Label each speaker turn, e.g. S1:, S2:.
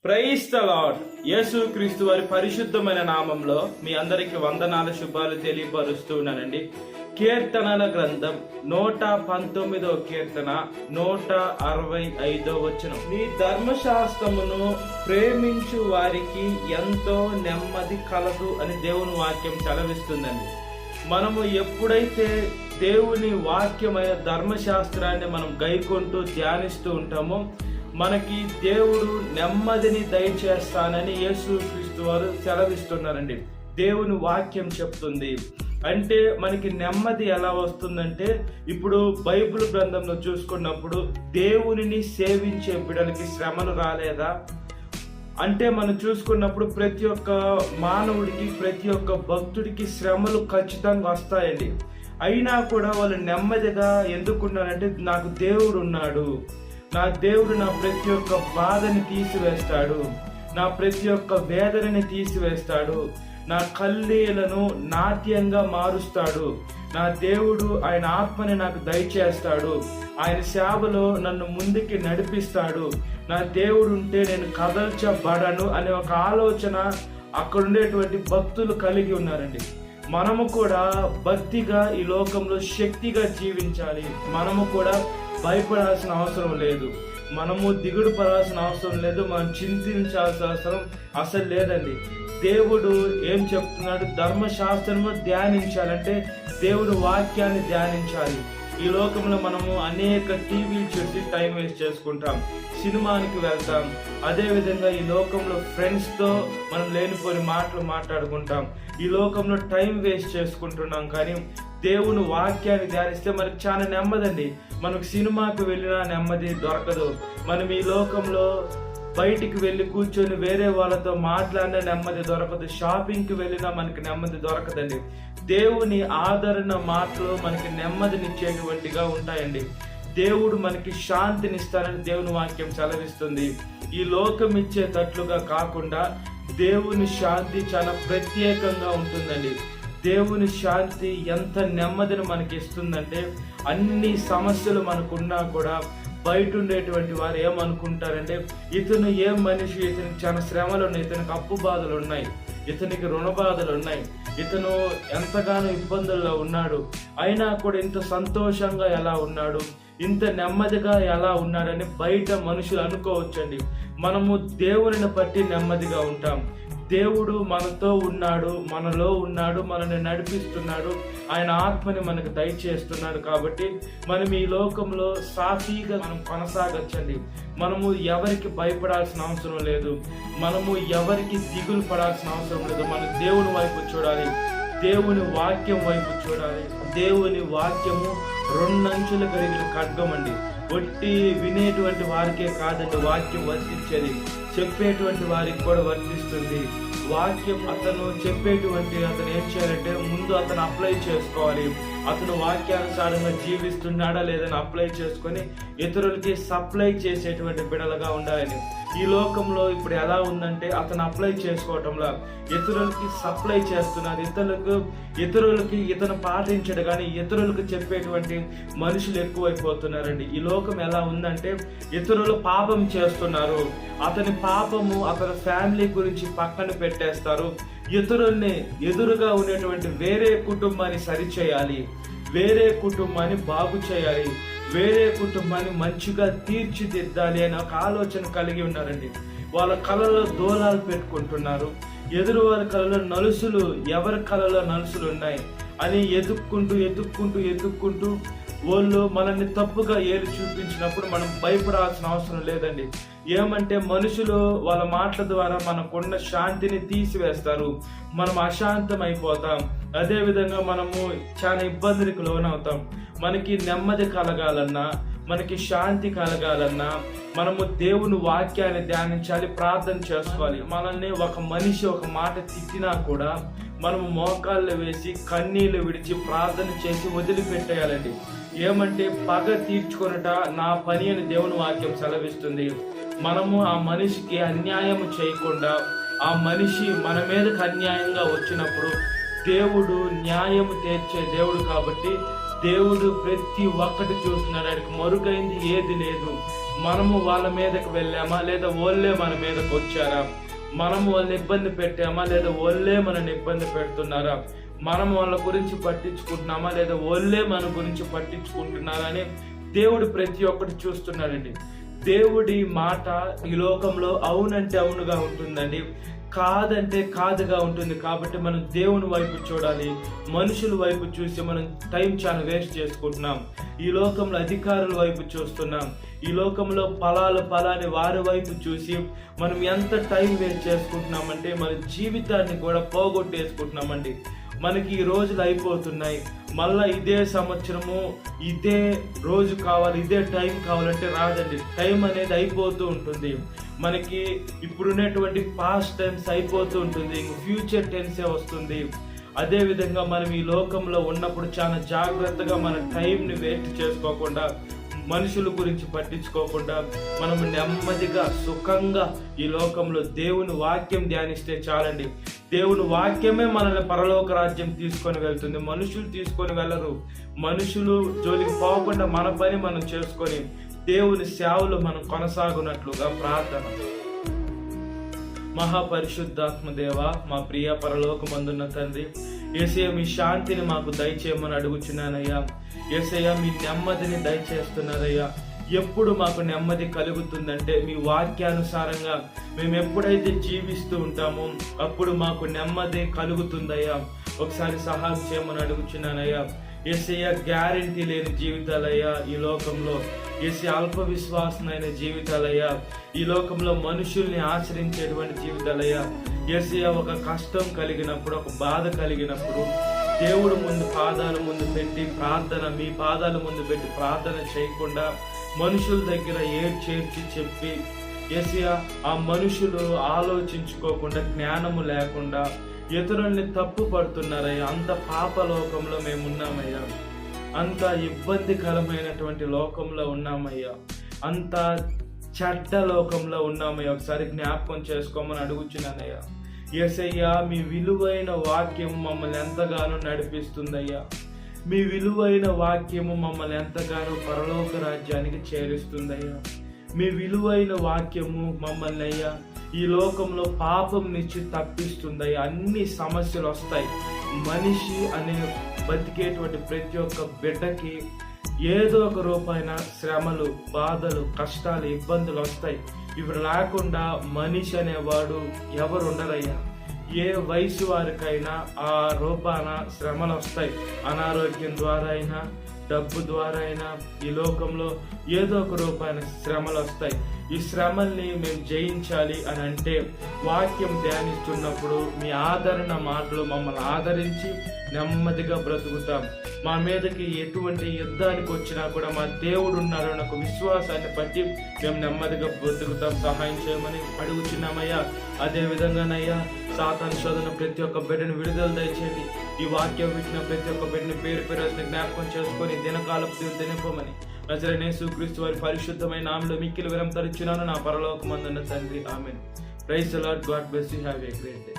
S1: Praise the lord. యేసుక్రీస్తు వారి పరిశుద్ధమైన నామంలో మీ అందరికి వందనాల శుభాలు తెలియపరుస్తున్నానండి. కీర్తనల గ్రంథం 119వ కీర్తన 165వ వచనం. నీ ధర్మశాస్త్రమును ప్రేమించు వారికి ఎంతో నెమ్మది కలదు అని దేవుని వాక్యం సెలవిస్తుందండి. మనము ఎప్పుడైతే దేవుని వాక్యమైన ధర్మశాస్త్రాన్ని మనం గైకొంటూ ధ్యానిస్తూ ఉంటామో మనకి దేవుడు నెమ్మదిని దయచేస్తానని యేసుక్రీస్తు వారు సెలవిస్తున్నారండి. దేవుని వాక్యం చెప్తుంది. అంటే మనకి నెమ్మది ఎలా వస్తుందంటే, ఇప్పుడు బైబిల్ గ్రంథంలో చూసుకున్నప్పుడు దేవునిని సేవించే బిడ్డలకి శ్రమలు రాలేదా అంటే, మనం చూసుకున్నప్పుడు ప్రతి ఒక్క మానవుడికి, ప్రతి ఒక్క భక్తుడికి శ్రమలు ఖచ్చితంగా వస్తాయండి. అయినా కూడా వాళ్ళు నెమ్మదిగా ఎందుకున్నారంటే, నాకు దేవుడు ఉన్నాడు, నా దేవుడు నా ప్రతి ఒక్క బాధని తీసివేస్తాడు, నా ప్రతి ఒక్క వేదనని తీసివేస్తాడు, నా కన్నీళ్లను నాట్యంగా మారుస్తాడు, నా దేవుడు ఆయన ఆత్మని నాకు దయచేస్తాడు, ఆయన సేవలో నన్ను ముందుకి నడిపిస్తాడు, నా దేవుడు ఉంటే నేను కదల్చబడను అనే ఒక ఆలోచన అక్కడ ఉండేటువంటి భక్తులు కలిగి ఉన్నారండి. మనము కూడా భక్తిగా ఈ లోకంలో శక్తిగా జీవించాలి. మనము కూడా భయపడాల్సిన అవసరం లేదు, మనము దిగుడు పడాల్సిన అవసరం లేదు, మనం చింతించాల్సిన అవసరం అసలు లేదండి. దేవుడు ఏం చెప్తున్నాడు? ధర్మశాస్త్రము ధ్యానించాలంటే దేవుడు వాక్యాన్ని ధ్యానించాలి. ఈ లోకంలో మనము అనేక టీవీలు చూసి టైం వేస్ట్ చేసుకుంటాం, సినిమానికి వెళ్తాం, అదేవిధంగా ఈ లోకంలో ఫ్రెండ్స్తో మనం లేనిపోని మాటలు మాట్లాడుకుంటాం, ఈ లోకంలో టైం వేస్ట్ చేసుకుంటున్నాం. కానీ దేవుని వాక్యాన్ని ధ్యానిస్తే మనకు చాలా నెమ్మదండి. మనకు సినిమాకి వెళ్ళినా నెమ్మది దొరకదు, మనం ఈ లోకంలో బయటికి వెళ్ళి కూర్చొని వేరే వాళ్ళతో మాట్లాడిన నెమ్మది దొరకదు, షాపింగ్కి వెళ్ళినా మనకి నెమ్మది దొరకదండి. దేవుని ఆదరణ మాటలు మనకి నెమ్మదినిచ్చేటువంటిగా ఉంటాయండి. దేవుడు మనకి శాంతినిస్తానని దేవుని వాక్యం సెలవిస్తుంది. ఈ లోకం ఇచ్చేటట్లుగా కాకుండా దేవుని శాంతి చాలా ప్రత్యేకంగా ఉంటుందండి. దేవుని శాంతి ఎంత నెమ్మదిని మనకి ఇస్తుందంటే, అన్ని సమస్యలు మనకున్నా కూడా బయట ఉండేటువంటి వారు ఏమనుకుంటారంటే, ఇతను ఏం మనిషి, ఇతనికి చాలా శ్రమలు ఉన్నాయి, ఇతనికి అప్పు బాధలు ఉన్నాయి, ఇతనికి రుణ బాధలు ఉన్నాయి, ఇతను ఎంతగానో ఇబ్బందుల్లో ఉన్నాడు, అయినా కూడా ఇంత సంతోషంగా ఎలా ఉన్నాడు, ఇంత నెమ్మదిగా ఎలా ఉన్నాడని బయట మనుషులు అనుకోవచ్చండి. మనము దేవుని బట్టి నెమ్మదిగా ఉంటాం. దేవుడు మనతో ఉన్నాడు, మనలో ఉన్నాడు, మనల్ని నడిపిస్తున్నాడు, ఆయన ఆత్మని మనకు దయచేస్తున్నాడు. కాబట్టి మనం ఈ లోకంలో సాఫీగా మనం కొనసాగచ్చండి. మనము ఎవరికి భయపడాల్సిన అవసరం లేదు, మనము ఎవరికి దిగులు పడాల్సిన అవసరం లేదు. మనం దేవుని వైపు చూడాలి, దేవుని వాక్యం వైపు చూడాలి. దేవుని వాక్యము రెండంచులు కలిగిన ఖడ్గం అండి. ఒట్టి వినేటువంటి వారికే కాదండి వాక్యం వర్తించేది, చెప్పేటువంటి వారికి కూడా వర్తిస్తుంది. వాక్యం అతను చెప్పేటువంటి అతను ఏం చేయాలంటే, ముందు అతను అప్లై చేసుకోవాలి. అతను వాక్యానుసారంగా జీవిస్తున్నాడా లేదని అప్లై చేసుకొని ఇతరులకి సప్లై చేసేటువంటి బిడలుగా ఉండాలని. ఈ లోకంలో ఇప్పుడు ఎలా ఉందంటే, అతను అప్లై చేసుకోవటంలో ఇతరులకి సప్లై చేస్తున్నారు, ఇతరులకి ఇతను పాటించడు కానీ ఇతరులకు చెప్పేటువంటి మనుషులు ఎక్కువైపోతున్నారండి. ఈ లోకం ఎలా ఉందంటే, ఇతరులు పాపం చేస్తున్నారు, అతని పాపము అతని ఫ్యామిలీ గురించి పక్కన పెట్టేస్తారు, ఇతరుల్ని ఎదురుగా ఉండేటువంటి వేరే కుటుంబాన్ని సరిచేయాలి, వేరే కుటుంబాన్ని బాగు చేయాలి, వేరే కుటుంబాన్ని మంచిగా తీర్చిదిద్దాలి అనే ఒక ఆలోచన కలిగి ఉన్నారండి. వాళ్ళ కళలో దూలాలు పెట్టుకుంటున్నారు, ఎదురు వారి కళలో నలుసులు, ఎవరి కళలో నలుసులు ఉన్నాయి అని ఎత్తుక్కుంటూ వాళ్ళు మనల్ని తప్పుగా ఏరి చూపించినప్పుడు మనం భయపడాల్సిన అవసరం లేదండి. ఏమంటే మనుషులు వాళ్ళ మాటల ద్వారా మనకున్న శాంతిని తీసివేస్తారు, మనం అశాంతం అయిపోతాం, అదేవిధంగా మనము చాలా ఇబ్బందులకు లోనవుతాం. మనకి నెమ్మది కలగాలన్నా, మనకి శాంతి కలగాలన్నా మనము దేవుని వాక్యాన్ని ధ్యానించాలి, ప్రార్థన చేసుకోవాలి. మనల్ని ఒక మనిషి ఒక మాట తిట్టినా కూడా మనము మోకాళ్ళు వేసి కన్నీళ్లు విడిచి ప్రార్థన చేసి వదిలిపెట్టేయాలండి. ఏమంటే పగ తీర్చుకొనుట నా పని అని దేవుని వాక్యం సెలవిస్తుంది. మనము ఆ మనిషికి అన్యాయం చేయకుండా, ఆ మనిషి మన మీదకి అన్యాయంగా వచ్చినప్పుడు దేవుడు న్యాయము తీర్చే దేవుడు కాబట్టి దేవుడు ప్రతి ఒక్కటి చూస్తున్నాడు. ఆయనకు మరుగైంది ఏది లేదు. మనము వాళ్ళ మీదకి వెళ్ళామా లేదా వాళ్ళే మన మీదకి వచ్చారా? మనము వాళ్ళని ఇబ్బంది పెట్టామా లేదా వాళ్ళే మనల్ని ఇబ్బంది పెడుతున్నారా? మనం వాళ్ళ గురించి పట్టించుకుంటున్నామా లేదా వాళ్ళే మన గురించి పట్టించుకుంటున్నారా అని దేవుడు ప్రతి ఒక్కటి చూస్తున్నాడండి. దేవుడి మాట ఈ లోకంలో అవునంటే అవునుగా ఉంటుందండి, కాదంటే కాదుగా ఉంటుంది. కాబట్టి మనం దేవుని వైపు చూడాలి. మనుషుల వైపు చూసి మనం టైం చాలా వేస్ట్ చేసుకుంటున్నాం. ఈ లోకంలో అధికారుల వైపు చూస్తున్నాం. ఈ లోకంలో ఫలాని వారి వైపు చూసి మనం ఎంత టైం వేస్ట్ చేసుకుంటున్నామంటే మన జీవితాన్ని కూడా పోగొట్టేసుకుంటున్నామండి. మనకి ఈ రోజులు అయిపోతున్నాయి. మళ్ళా ఇదే సంవత్సరము ఇదే రోజు కావాలి, ఇదే టైం కావాలంటే రాదండి. టైం అనేది అయిపోతూ ఉంటుంది. మనకి ఇప్పుడున్నటువంటి పాస్ట్ టైమ్స్ అయిపోతూ ఉంటుంది, ఫ్యూచర్ టెన్సే వస్తుంది. అదేవిధంగా మనం ఈ లోకంలో ఉన్నప్పుడు చాలా జాగ్రత్తగా మన టైంని వేస్ట్ చేసుకోకుండా, మనుషుల గురించి పట్టించుకోకుండా మనం నెమ్మదిగా సుఖంగా ఈ లోకంలో దేవుని వాక్యం ధ్యానిస్తే చాలండి. దేవుని వాక్యమే మనల్ని పరలోక రాజ్యం తీసుకొని వెళ్తుంది. మనుషులు తీసుకొని వెళ్ళరు. మనుషులు జోలికి పోకుండా మన పని మనం చేసుకొని దేవుని సేవలు మనం కొనసాగునట్లుగా ప్రార్థన. మహాపరిశుద్ధాత్మ దేవ, మా ప్రియ పరలోకమందున్న తండ్రి, యేసయ్య మీ శాంతిని మాకు దయచేయమని అడుగుచున్నానయ్యా. యేసయ్య మీ నెమ్మదిని దయచేస్తున్నారయ్యా. ఎప్పుడు మాకు నెమ్మది కలుగుతుందంటే మీ వాక్యానుసారంగా మేము ఎప్పుడైతే జీవిస్తూ ఉంటామో అప్పుడు మాకు నెమ్మది కలుగుతుందయ్యా. ఒకసారి సహాయం చేయమని అడుగుచున్నానయ్యా. యేసయ్య గ్యారెంటీ లేని జీవితాలయ్యా ఈ లోకంలో. యేసయ్య అల్ప విశ్వాసమైన జీవితాలయ్యా ఈ లోకంలో. మనుషుల్ని ఆచరించేటువంటి జీవితాలయ్యా. యేసయ్య ఒక కష్టం కలిగినప్పుడు, ఒక బాధ కలిగినప్పుడు దేవుడు ముందు పాదాల ముందు పెట్టి ప్రార్థన, మీ పాదాల ముందు పెట్టి ప్రార్థన చేయకుండా మనుషుల దగ్గర చేర్చి చెప్పి యేసయ్య ఆ మనుషులు ఆలోచించుకోకుండా, జ్ఞానము లేకుండా ఇతరుల్ని తప్పు పడుతున్నారయ్యా. అంత పాపలోకంలో మేము ఉన్నామయ్యా. అంత ఇబ్బందికరమైనటువంటి లోకంలో ఉన్నామయ్యా. అంత చెడ్డ లోకంలో ఉన్నామయ్యా. ఒకసారి జ్ఞాపకం చేసుకోమని అడుగుచున్నానయ్యా. యేసయ్యా మీ విలువైన వాక్యము మమ్మల్ని ఎంతగానో నడిపిస్తుందయ్యా. మీ విలువైన వాక్యము మమ్మల్ని ఎంతగానో పరలోక రాజ్యానికి చేరుస్తుందయ్యా. మీ విలువైన వాక్యము మమ్మల్ని అయ్యా ఈ లోకంలో పాపం నుంచి తప్పిస్తుందయ్యా. అన్ని సమస్యలు వస్తాయి. మనిషి అనే బతికేటువంటి ప్రతి ఒక్క బిడ్డకి ఏదో ఒక రూపైన శ్రమలు, బాధలు, కష్టాలు, ఇబ్బందులు వస్తాయి. ఇవి లేకుండా మనిషి అనేవాడు ఎవరు ఉండరయ్యా. ఏ వయసు వారికైనా ఆ రూపాన శ్రమలు వస్తాయి. అనారోగ్యం ద్వారా అయినా, డబ్బు ద్వారా అయినా ఈ లోకంలో ఏదో ఒక రూపాయన శ్రమలు వస్తాయి. ఈ శ్రమల్ని మేము జయించాలి అని అంటే వాక్యం ధ్యానిస్తున్నప్పుడు మీ ఆదరణ మాటలు మమ్మల్ని ఆదరించి నెమ్మదిగా బ్రతుకుతాం. మా మీదకి ఎటువంటి యుద్ధానికి వచ్చినా కూడా మా దేవుడు ఉన్నారు అన్న ఒక విశ్వాసాన్ని బట్టి మేము నెమ్మదిగా బ్రతుకుతాం. సహాయం చేయమని అడుగుచున్నామయ్యా. అదే విధంగానయ్యా సాతాను శోధన ప్రతి ఒక్క బిడ్డను విడుదల దయచేయండి. ఈ వాక్యం వింటున్న ప్రతి ఒక్క బిడ్డని పేరు జ్ఞాపకం చేసుకొని దినకాలపు తినిపోమని నజరేయుడైన యేసుక్రీస్తు వారి పరిశుద్ధమైన నామములో మిక్కిలి వినమ్రతనిచ్చున్నాను నా పరలోకమందున్న తండ్రి. Amen. Praise the Lord. God bless you. Have a great day.